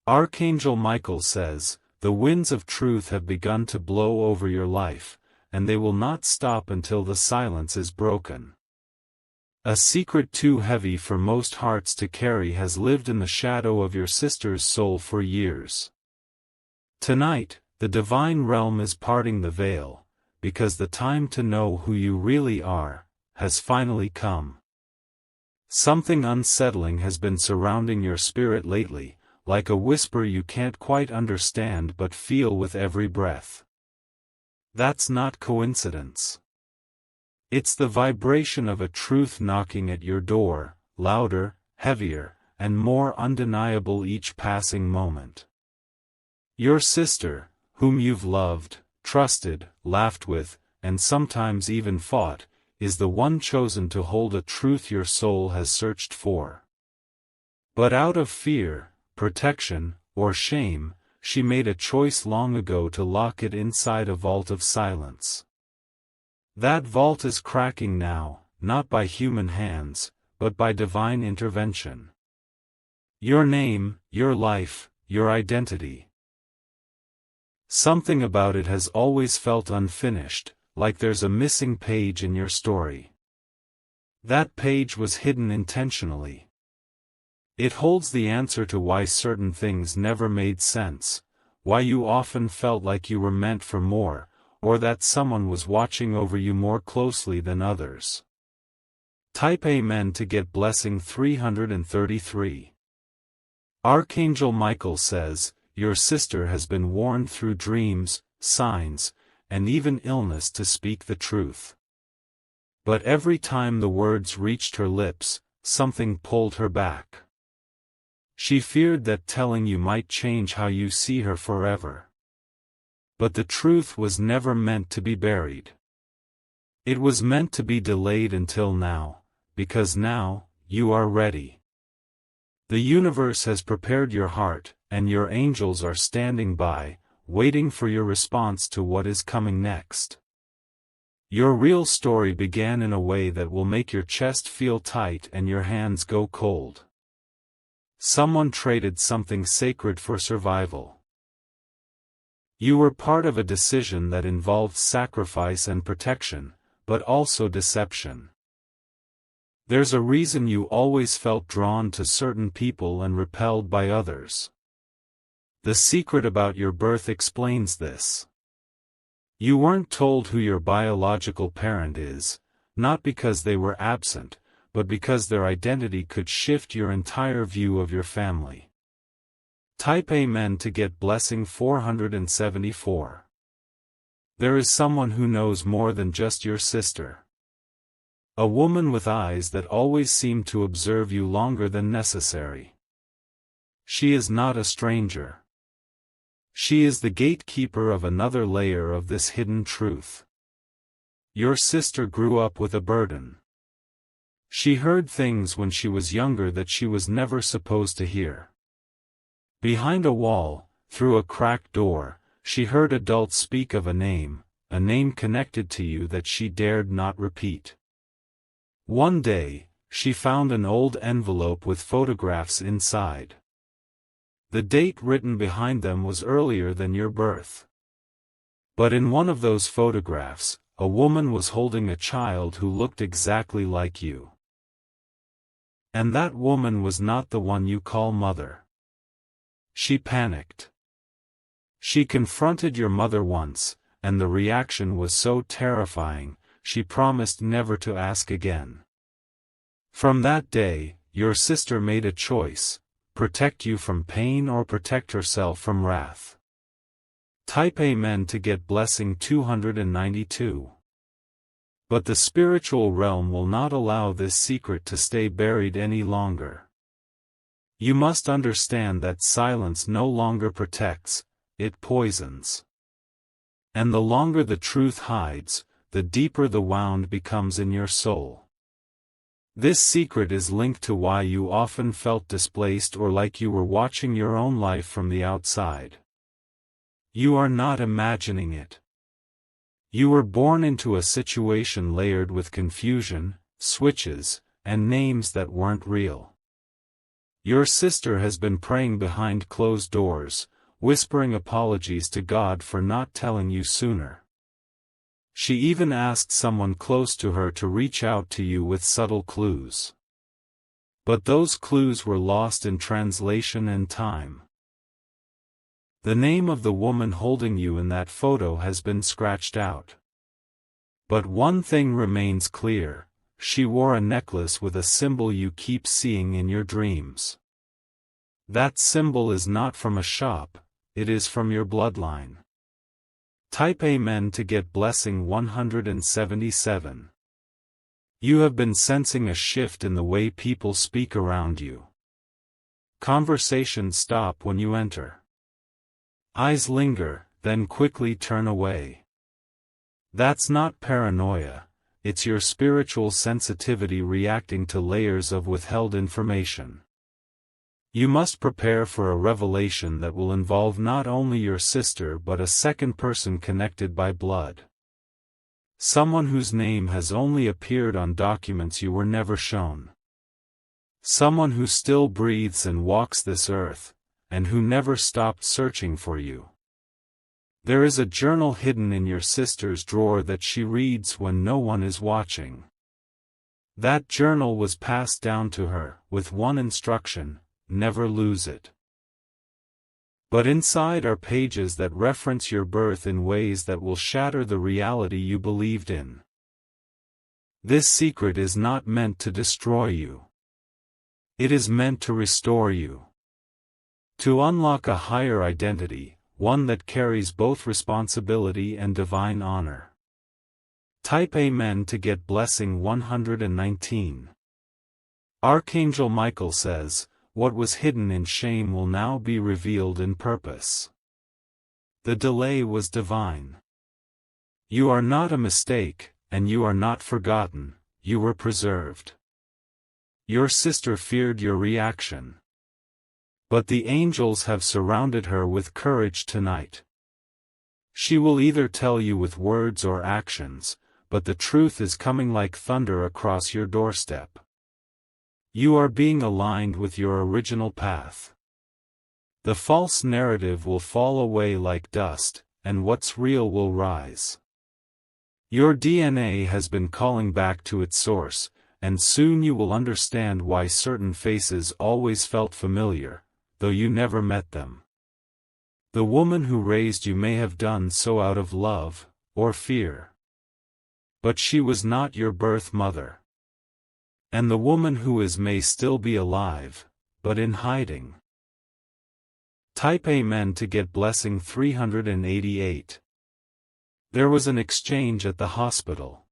Archangel Michael says, "The winds of truth have begun to blow over your life, and they will not stop until the silence is broken." A secret too heavy for most hearts to carry has lived in the shadow of your sister's soul for years. Tonight, the divine realm is parting the veil, because the time to know who you really are has finally come. Something unsettling has been surrounding your spirit lately, like a whisper you can't quite understand but feel with every breath. That's not coincidence. It's the vibration of a truth knocking at your door, louder, heavier, and more undeniable each passing moment. Your sister, whom you've loved, trusted, laughed with, and sometimes even fought, is the one chosen to hold a truth your soul has searched for. But out of fear, protection, or shame, she made a choice long ago to lock it inside a vault of silence. That vault is cracking now, not by human hands, but by divine intervention. Your name, your life, your identity. Something about it has always felt unfinished, like there's a missing page in your story. That page was hidden intentionally. It holds the answer to why certain things never made sense, why you often felt like you were meant for more, or that someone was watching over you more closely than others. Type Amen to get blessing 333. Archangel Michael says, your sister has been warned through dreams, signs, and even illness to speak the truth. But every time the words reached her lips, something pulled her back. She feared that telling you might change how you see her forever. But the truth was never meant to be buried. It was meant to be delayed until now, because now, you are ready. The universe has prepared your heart, and your angels are standing by, waiting for your response to what is coming next. Your real story began in a way that will make your chest feel tight and your hands go cold. Someone traded something sacred for survival. You were part of a decision that involved sacrifice and protection, but also deception. There's a reason you always felt drawn to certain people and repelled by others. The secret about your birth explains this. You weren't told who your biological parent is, not because they were absent, but because their identity could shift your entire view of your family. Type Amen to get blessing 474. There is someone who knows more than just your sister. A woman with eyes that always seem to observe you longer than necessary. She is not a stranger. She is the gatekeeper of another layer of this hidden truth. Your sister grew up with a burden. She heard things when she was younger that she was never supposed to hear. Behind a wall, through a cracked door, she heard adults speak of a name connected to you that she dared not repeat. One day, she found an old envelope with photographs inside. The date written behind them was earlier than your birth. But in one of those photographs, a woman was holding a child who looked exactly like you. And that woman was not the one you call mother. She panicked. She confronted your mother once, and the reaction was so terrifying, she promised never to ask again. From that day, your sister made a choice: protect you from pain or protect herself from wrath. Type Amen to get blessing 292. But the spiritual realm will not allow this secret to stay buried any longer. You must understand that silence no longer protects, it poisons. And the longer the truth hides, the deeper the wound becomes in your soul. This secret is linked to why you often felt displaced or like you were watching your own life from the outside. You are not imagining it. You were born into a situation layered with confusion, switches, and names that weren't real. Your sister has been praying behind closed doors, whispering apologies to God for not telling you sooner. She even asked someone close to her to reach out to you with subtle clues. But those clues were lost in translation and time. The name of the woman holding you in that photo has been scratched out. But one thing remains clear: she wore a necklace with a symbol you keep seeing in your dreams. That symbol is not from a shop, it is from your bloodline. Type Amen to get blessing 177. You have been sensing a shift in the way people speak around you. Conversations stop when you enter. Eyes linger, then quickly turn away. That's not paranoia, it's your spiritual sensitivity reacting to layers of withheld information. You must prepare for a revelation that will involve not only your sister but a second person connected by blood. Someone whose name has only appeared on documents you were never shown. Someone who still breathes and walks this earth, and who never stopped searching for you. There is a journal hidden in your sister's drawer that she reads when no one is watching. That journal was passed down to her, with one instruction: never lose it. But inside are pages that reference your birth in ways that will shatter the reality you believed in. This secret is not meant to destroy you. It is meant to restore you. To unlock a higher identity, one that carries both responsibility and divine honor. Type Amen to get blessing 119. Archangel Michael says, what was hidden in shame will now be revealed in purpose. The delay was divine. You are not a mistake, and you are not forgotten, you were preserved. Your sister feared your reaction. But the angels have surrounded her with courage tonight. She will either tell you with words or actions, but the truth is coming like thunder across your doorstep. You are being aligned with your original path. The false narrative will fall away like dust, and what's real will rise. Your DNA has been calling back to its source, and soon you will understand why certain faces always felt familiar, though you never met them. The woman who raised you may have done so out of love, or fear. But she was not your birth mother. And the woman who is may still be alive, but in hiding. Type Amen to get blessing 388. There was an exchange at the hospital.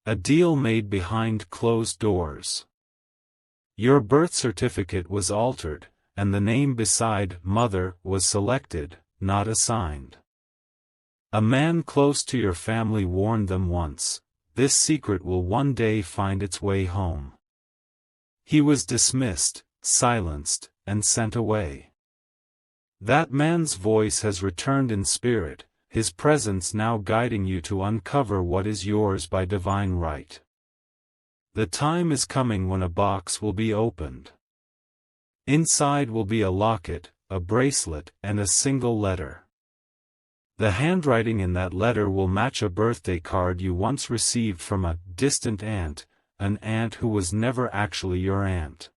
A deal made behind closed doors. Your birth certificate was altered, and the name beside Mother was selected, not assigned. A man close to your family warned them once: this secret will one day find its way home. He was dismissed, silenced, and sent away. That man's voice has returned in spirit, his presence now guiding you to uncover what is yours by divine right. The time is coming when a box will be opened. Inside will be a locket, a bracelet, and a single letter. The handwriting in that letter will match a birthday card you once received from a distant aunt, an aunt who was never actually your aunt.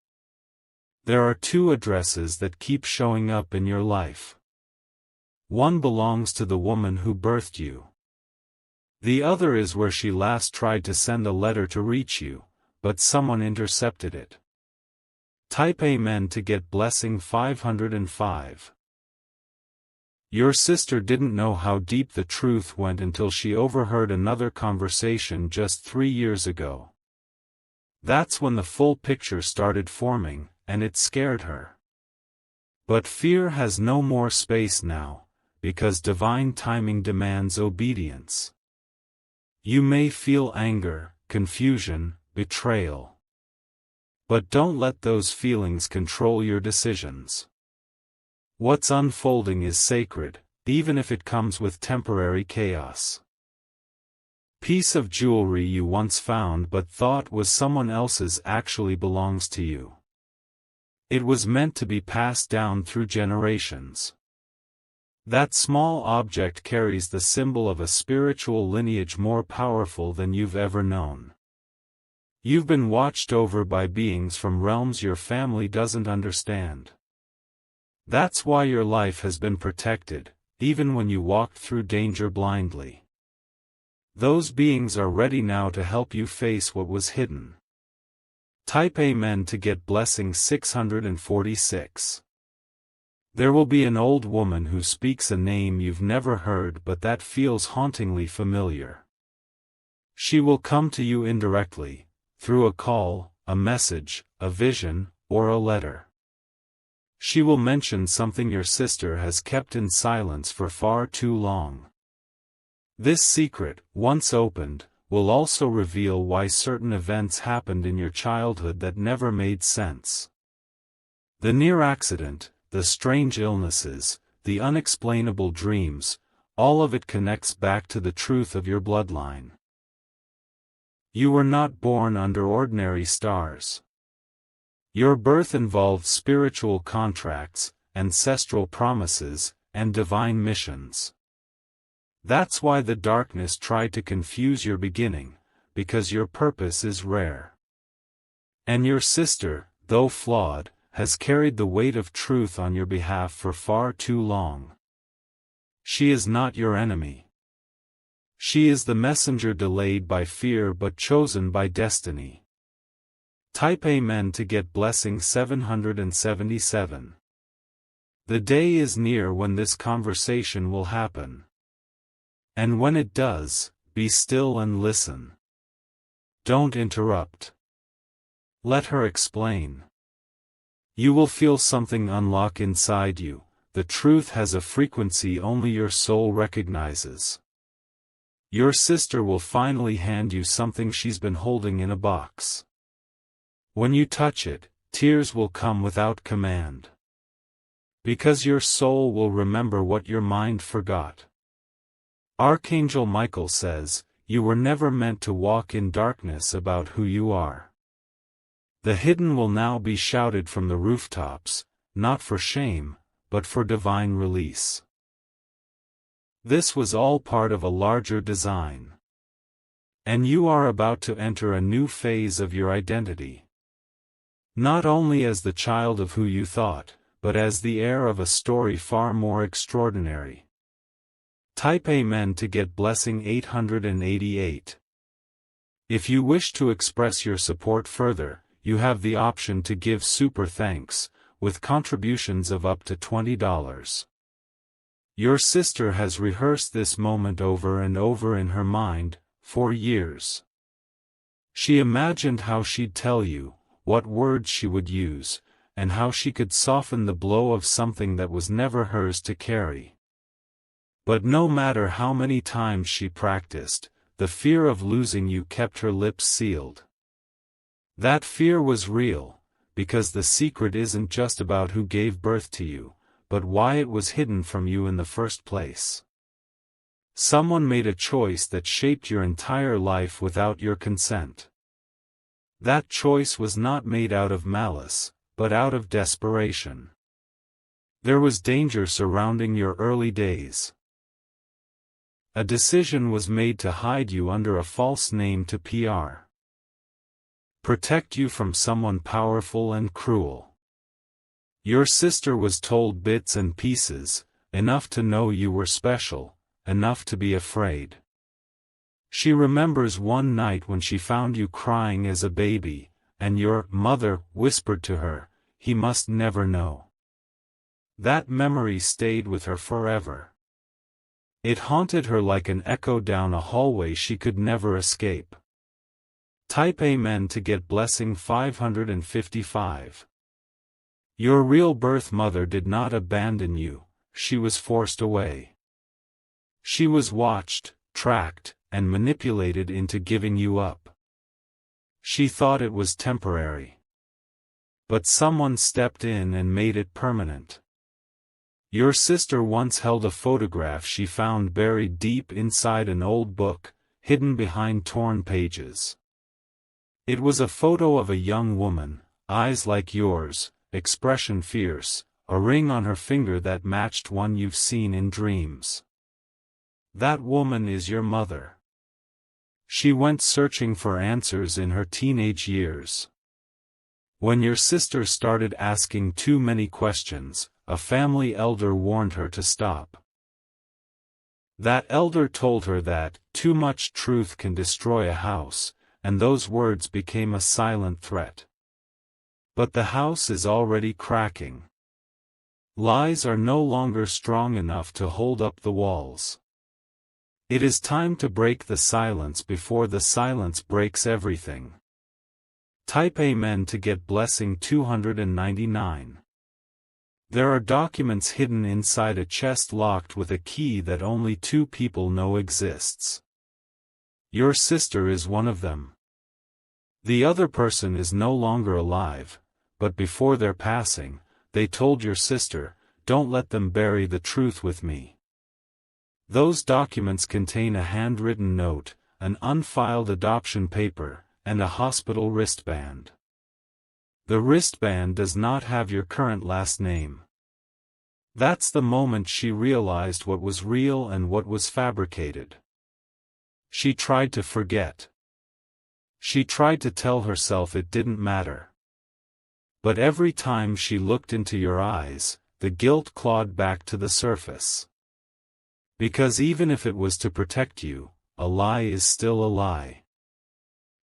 There are two addresses that keep showing up in your life. One belongs to the woman who birthed you. The other is where she last tried to send a letter to reach you, but someone intercepted it. Type Amen to get blessing 505. Your sister didn't know how deep the truth went until she overheard another conversation just 3 years ago. That's when the full picture started forming, and it scared her. But fear has no more space now, because divine timing demands obedience. You may feel anger, confusion, betrayal. But don't let those feelings control your decisions. What's unfolding is sacred, even if it comes with temporary chaos. Piece of jewelry you once found but thought was someone else's actually belongs to you. It was meant to be passed down through generations. That small object carries the symbol of a spiritual lineage more powerful than you've ever known. You've been watched over by beings from realms your family doesn't understand. That's why your life has been protected, even when you walked through danger blindly. Those beings are ready now to help you face what was hidden. Type Amen to get blessing 646. There will be an old woman who speaks a name you've never heard but that feels hauntingly familiar. She will come to you indirectly, through a call, a message, a vision, or a letter. She will mention something your sister has kept in silence for far too long. This secret, once opened, will also reveal why certain events happened in your childhood that never made sense. The near accident, the strange illnesses, the unexplainable dreams, all of it connects back to the truth of your bloodline. You were not born under ordinary stars. Your birth involved spiritual contracts, ancestral promises, and divine missions. That's why the darkness tried to confuse your beginning, because your purpose is rare. And your sister, though flawed, has carried the weight of truth on your behalf for far too long. She is not your enemy. She is the messenger delayed by fear but chosen by destiny. Type Amen to get blessing 777. The day is near when this conversation will happen. And when it does, be still and listen. Don't interrupt. Let her explain. You will feel something unlock inside you. The truth has a frequency only your soul recognizes. Your sister will finally hand you something she's been holding in a box. When you touch it, tears will come without command. Because your soul will remember what your mind forgot. Archangel Michael says, you were never meant to walk in darkness about who you are. The hidden will now be shouted from the rooftops, not for shame, but for divine release. This was all part of a larger design. And you are about to enter a new phase of your identity. Not only as the child of who you thought, but as the heir of a story far more extraordinary. Type Amen to get blessing 888. If you wish to express your support further, you have the option to give super thanks, with contributions of up to $20. Your sister has rehearsed this moment over and over in her mind, for years. She imagined how she'd tell you, what words she would use, and how she could soften the blow of something that was never hers to carry. But no matter how many times she practiced, the fear of losing you kept her lips sealed. That fear was real, because the secret isn't just about who gave birth to you, but why it was hidden from you in the first place. Someone made a choice that shaped your entire life without your consent. That choice was not made out of malice, but out of desperation. There was danger surrounding your early days. A decision was made to hide you under a false name to protect you from someone powerful and cruel. Your sister was told bits and pieces, enough to know you were special, enough to be afraid. She remembers one night when she found you crying as a baby, and your mother whispered to her, "He must never know." That memory stayed with her forever. It haunted her like an echo down a hallway she could never escape. Type Amen to get blessing 555. Your real birth mother did not abandon you, she was forced away. She was watched, tracked, and manipulated into giving you up. She thought it was temporary. But someone stepped in and made it permanent. Your sister once held a photograph she found buried deep inside an old book, hidden behind torn pages. It was a photo of a young woman, eyes like yours, expression fierce, a ring on her finger that matched one you've seen in dreams. That woman is your mother. She went searching for answers in her teenage years. When your sister started asking too many questions, a family elder warned her to stop. That elder told her that too much truth can destroy a house, and those words became a silent threat. But the house is already cracking. Lies are no longer strong enough to hold up the walls. It is time to break the silence before the silence breaks everything. Type Amen to get blessing 299. There are documents hidden inside a chest locked with a key that only 2 people know exists. Your sister is one of them. The other person is no longer alive, but before their passing, they told your sister, "Don't let them bury the truth with me." Those documents contain a handwritten note, an unfiled adoption paper, and a hospital wristband. The wristband does not have your current last name. That's the moment she realized what was real and what was fabricated. She tried to forget. She tried to tell herself it didn't matter. But every time she looked into your eyes, the guilt clawed back to the surface. Because even if it was to protect you, a lie is still a lie.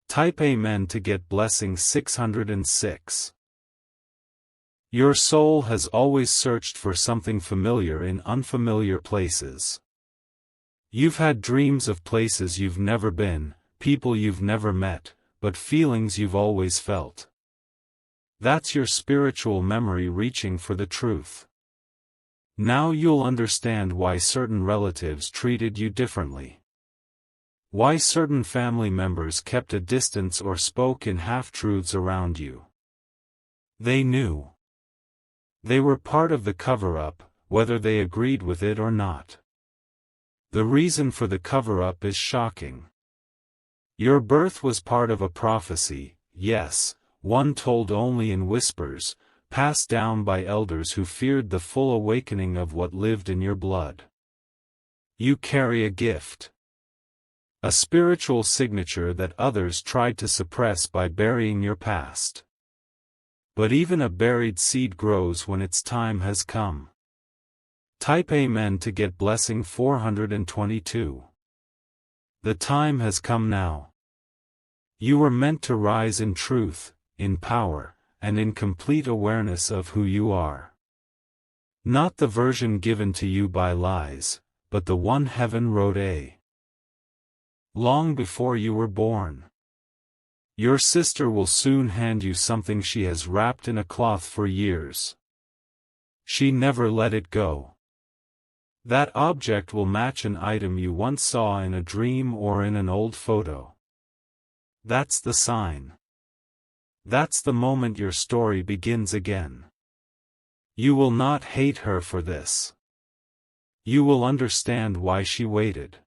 Type Amen to get blessing 606. Your soul has always searched for something familiar in unfamiliar places. You've had dreams of places you've never been, people you've never met, but feelings you've always felt. That's your spiritual memory reaching for the truth. Now you'll understand why certain relatives treated you differently. Why certain family members kept a distance or spoke in half-truths around you. They knew. They were part of the cover-up, whether they agreed with it or not. The reason for the cover-up is shocking. Your birth was part of a prophecy, yes, one told only in whispers, passed down by elders who feared the full awakening of what lived in your blood. You carry a gift. A spiritual signature that others tried to suppress by burying your past. But even a buried seed grows when its time has come. Type Amen to get blessing 422. The time has come now. You were meant to rise in truth, in power, and in complete awareness of who you are. Not the version given to you by lies, but the one heaven wrote long before you were born. Your sister will soon hand you something she has wrapped in a cloth for years. She never let it go. That object will match an item you once saw in a dream or in an old photo. That's the sign. That's the moment your story begins again. You will not hate her for this. You will understand why she waited.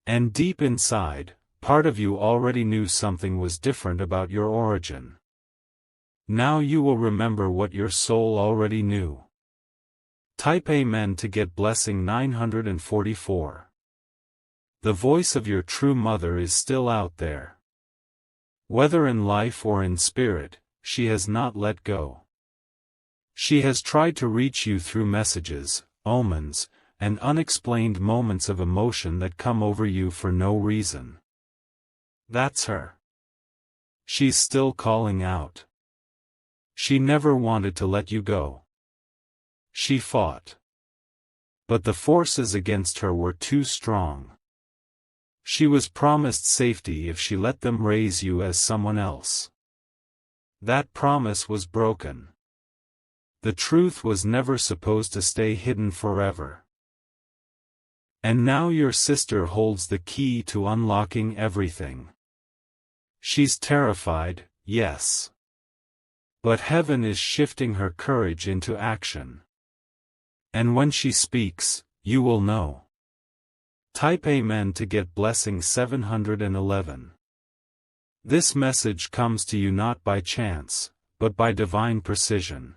And deep inside, part of you already knew something was different about your origin. Now you will remember what your soul already knew. Type Amen to get blessing 944. The voice of your true mother is still out there. Whether in life or in spirit, she has not let go. She has tried to reach you through messages, omens, and unexplained moments of emotion that come over you for no reason. That's her. She's still calling out. She never wanted to let you go. She fought. But the forces against her were too strong. She was promised safety if she let them raise you as someone else. That promise was broken. The truth was never supposed to stay hidden forever. And now your sister holds the key to unlocking everything. She's terrified, yes. But heaven is shifting her courage into action. And when she speaks, you will know. Type Amen to get blessing 711. This message comes to you not by chance, but by divine precision.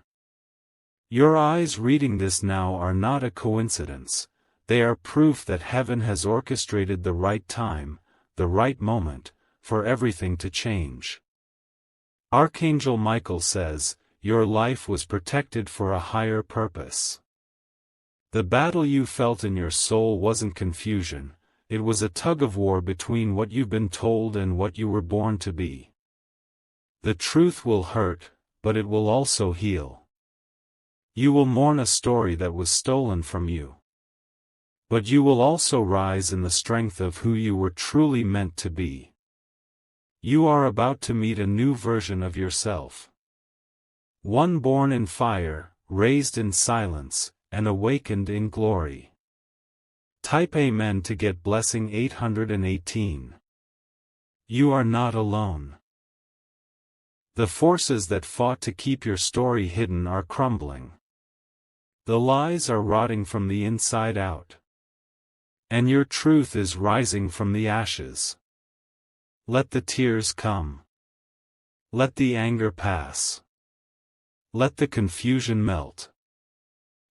Your eyes reading this now are not a coincidence, they are proof that heaven has orchestrated the right time, the right moment, for everything to change. Archangel Michael says, your life was protected for a higher purpose. The battle you felt in your soul wasn't confusion, it was a tug-of-war between what you've been told and what you were born to be. The truth will hurt, but it will also heal. You will mourn a story that was stolen from you. But you will also rise in the strength of who you were truly meant to be. You are about to meet a new version of yourself. One born in fire, raised in silence, and awakened in glory. Type Amen to get blessing 818. You are not alone. The forces that fought to keep your story hidden are crumbling. The lies are rotting from the inside out. And your truth is rising from the ashes. Let the tears come. Let the anger pass. Let the confusion melt.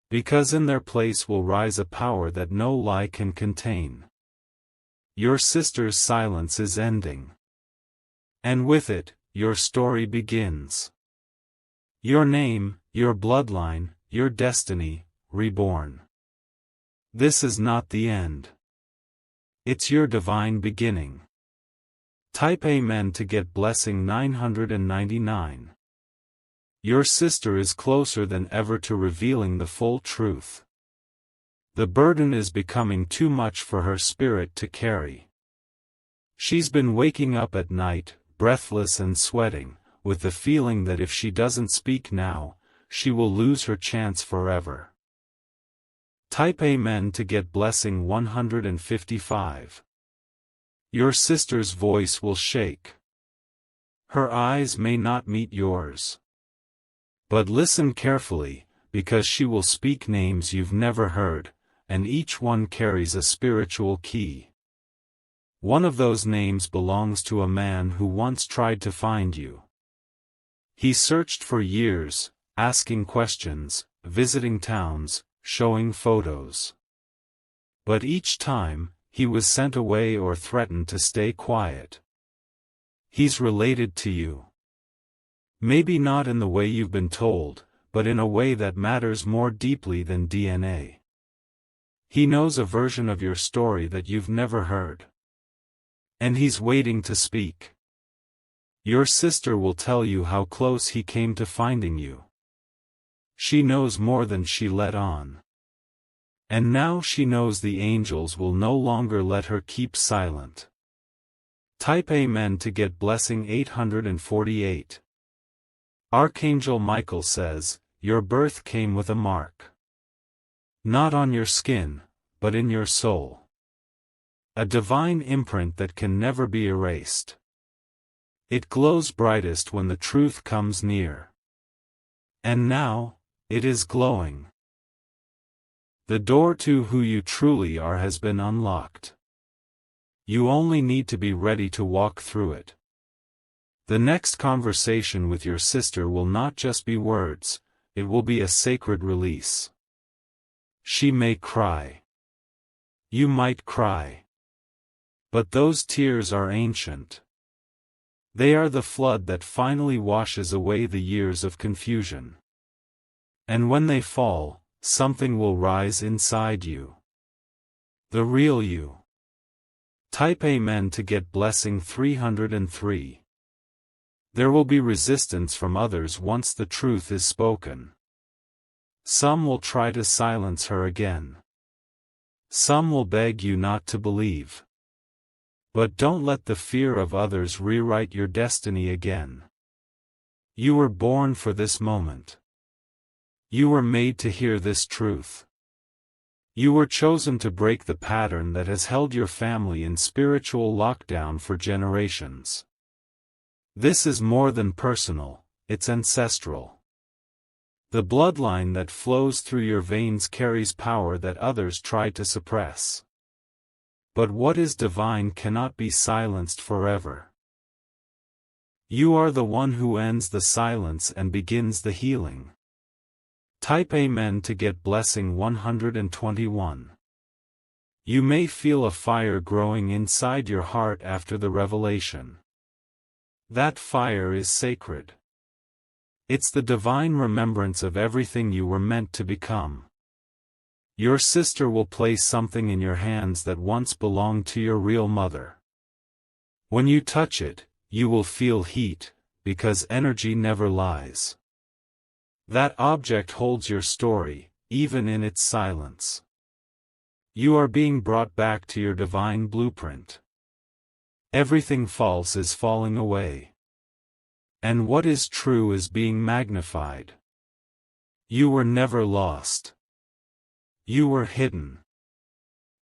Because in their place will rise a power that no lie can contain. Your sister's silence is ending. And with it, your story begins. Your name, your bloodline, your destiny, reborn. This is not the end. It's your divine beginning. Type Amen to get blessing 999. Your sister is closer than ever to revealing the full truth. The burden is becoming too much for her spirit to carry. She's been waking up at night, breathless and sweating, with the feeling that if she doesn't speak now, she will lose her chance forever. Type Amen to get blessing 155. Your sister's voice will shake. Her eyes may not meet yours. But listen carefully, because she will speak names you've never heard, and each one carries a spiritual key. One of those names belongs to a man who once tried to find you. He searched for years, asking questions, visiting towns, showing photos. But each time, he was sent away or threatened to stay quiet. He's related to you. Maybe not in the way you've been told, but in a way that matters more deeply than DNA. He knows a version of your story that you've never heard. And he's waiting to speak. Your sister will tell you how close he came to finding you. She knows more than she let on. And now she knows the angels will no longer let her keep silent. Type Amen to get blessing 848. Archangel Michael says, your birth came with a mark. Not on your skin, but in your soul. A divine imprint that can never be erased. It glows brightest when the truth comes near. And now, it is glowing. The door to who you truly are has been unlocked. You only need to be ready to walk through it. The next conversation with your sister will not just be words, it will be a sacred release. She may cry. You might cry. But those tears are ancient. They are the flood that finally washes away the years of confusion. And when they fall, something will rise inside you. The real you. Type Amen to get blessing 303. There will be resistance from others once the truth is spoken. Some will try to silence her again. Some will beg you not to believe. But don't let the fear of others rewrite your destiny again. You were born for this moment. You were made to hear this truth. You were chosen to break the pattern that has held your family in spiritual lockdown for generations. This is more than personal, it's ancestral. The bloodline that flows through your veins carries power that others try to suppress. But what is divine cannot be silenced forever. You are the one who ends the silence and begins the healing. Type Amen to get blessing 121. You may feel a fire growing inside your heart after the revelation. That fire is sacred. It's the divine remembrance of everything you were meant to become. Your sister will place something in your hands that once belonged to your real mother. When you touch it, you will feel heat, because energy never lies. That object holds your story, even in its silence. You are being brought back to your divine blueprint. Everything false is falling away. And what is true is being magnified. You were never lost. You were hidden.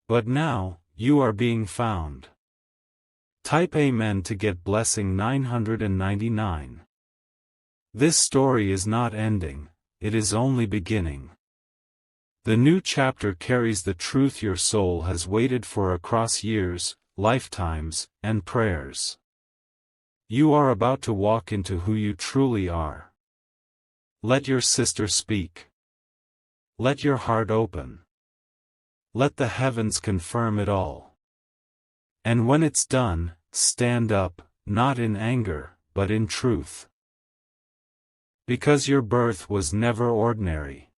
But now, you are being found. Type Amen to get blessing 999. This story is not ending, it is only beginning. The new chapter carries the truth your soul has waited for across years, lifetimes, and prayers. You are about to walk into who you truly are. Let your sister speak. Let your heart open. Let the heavens confirm it all. And when it's done, stand up, not in anger, but in truth. Because your birth was never ordinary.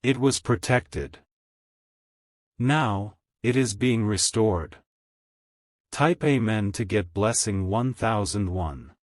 It was protected. Now, it is being restored. Type Amen to get blessing 1001.